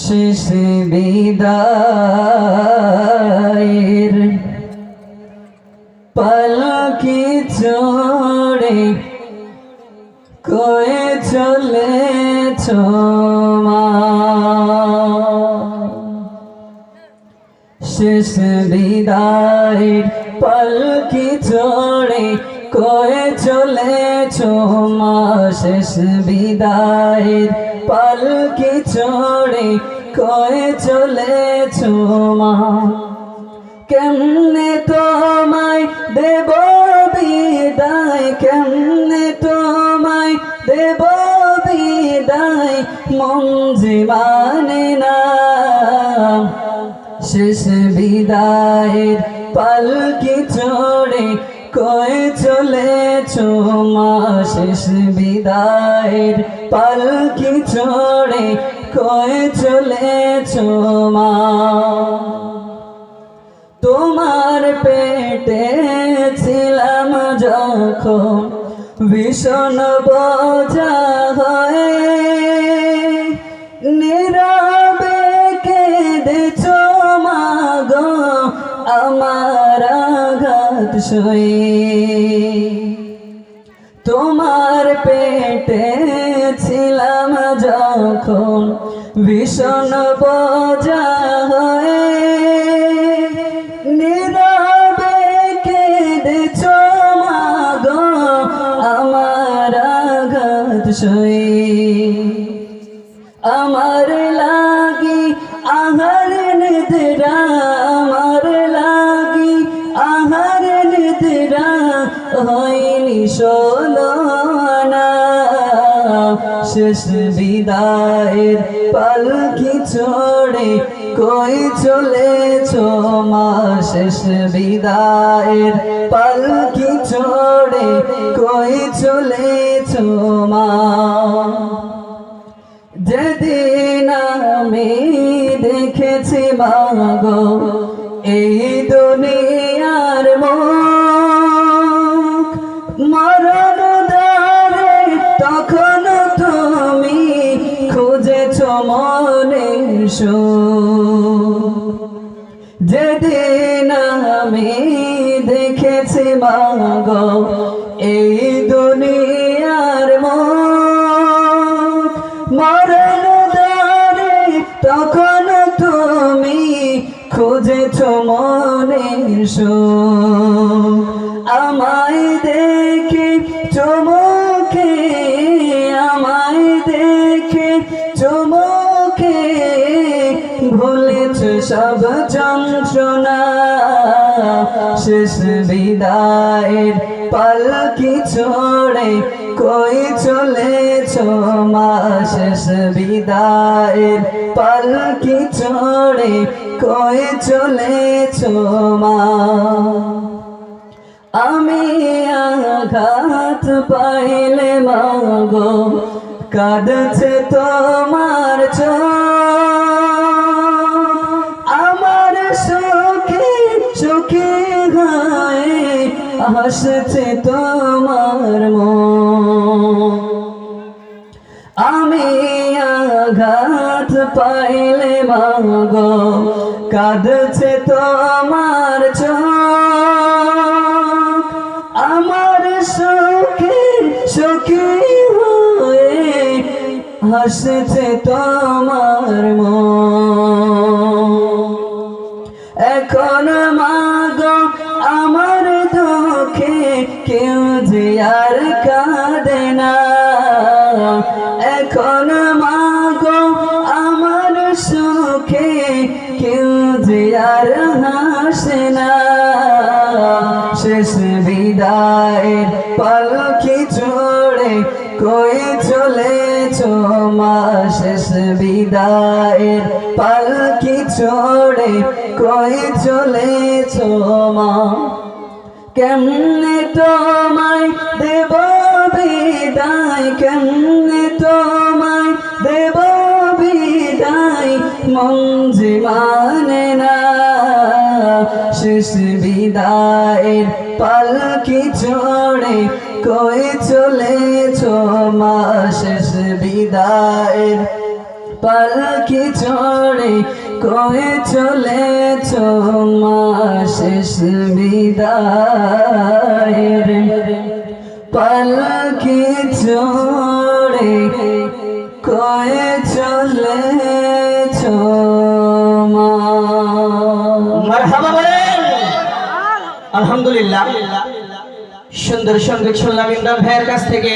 শেষ বিদায়ের পালকি চড়ে কয়ে চলেছ মা। শেষ বিদায়ের পালকি চড়ে কয়ে চলেছ মা। শেষ বিদায়ের পালকি চড়ে কয়ে চলেছ মা। কেমনে তোমায় দেব বিদায়, কেমনে তোমায় দেব বিদায়, মন যে মানে না। শেষ বিদায়ের পালকি চড়ে কয়ে চলেছ মা। শেষ বিদায়ের পালকি চড়ে কয়ে চলেছ মা। তোমার পেটে ছিলাম যখন ভীষণ বোঝা হয়ে, নীরবে কেঁদেছ মা গো আমার আঘাত সয়ে। তোমার পেটে ছিলাম যখন ভীষণ বোঝা হয়ে, নীরবে কেঁদেছ মা গো আমার আঘাত সয়ে। আমার লাগি আহার নিদ্রা, আমার লাগি আহার নিদ্রা হয়নি সোনা। শেষ বিদায়ের পালকি চড়ে কই চলেছ মা। শেষ বিদায়ের পালকি চড়ে কই চলেছ মা। যেদিন আমি দেখেছি মা গো এই দুনিয়ার মুখ, মরণ দ্বারে তখন তুমি খুঁজেছ মনের সুখ। যেদিন আমি দেখেছি মা গো এই দুনিয়ার মুখ, মরণ দ্বারে তখন তুমি খুঁজেছ মনের সুখ। আমায় দেখে চমকে, আমায় দেখে চমকে ভুলেছ সব যন্ত্রণা। শেষ বিদায়ের পালকি চড়ে কই চলেছ মা। শেষ বিদায়ের পালকি চড়ে কই চলেছ মা। আমি আঘাত পাইলে মা গো কাঁদছে তোমার চোখ, আমার সুখে সুখে গায়ে হাসছে তোমার মন। আমি আঘাত পাইলে মা গো কাঁদছে তোমার চোখ, আমার সুখে সুখে হয়ে হাসছে তোমার মন। এখন মা গো আমার দুঃখে কেউ যে আর কাঁদে না। এখন মা গো আমার সুখে কেউ যে আর হাসে না। শেষ বিদায়ের পালকি চড়ে কই চলেছ মা। শেষ বিদায়ের পালকি চড়ে কই চলেছ মা। কেমনে তোমায় দেব বিদায়, কেমনে তোমায় দেব বিদায়, মন যে মানে না। শেষ বিদায়ের পালকি চড়ে কই চলেছ মা। শেষ বিদায়ের পালকি চড়ে কয়ে চলেছ মা শেষ বিদায় রে পালকি চড়ে কয়ে চলেছ মা। মারহাবা বলেন আলহামদুলিল্লাহ। সুন্দর সঙ্গীত শুনলাম ইমরান ভাইয়ের কাছ থেকে।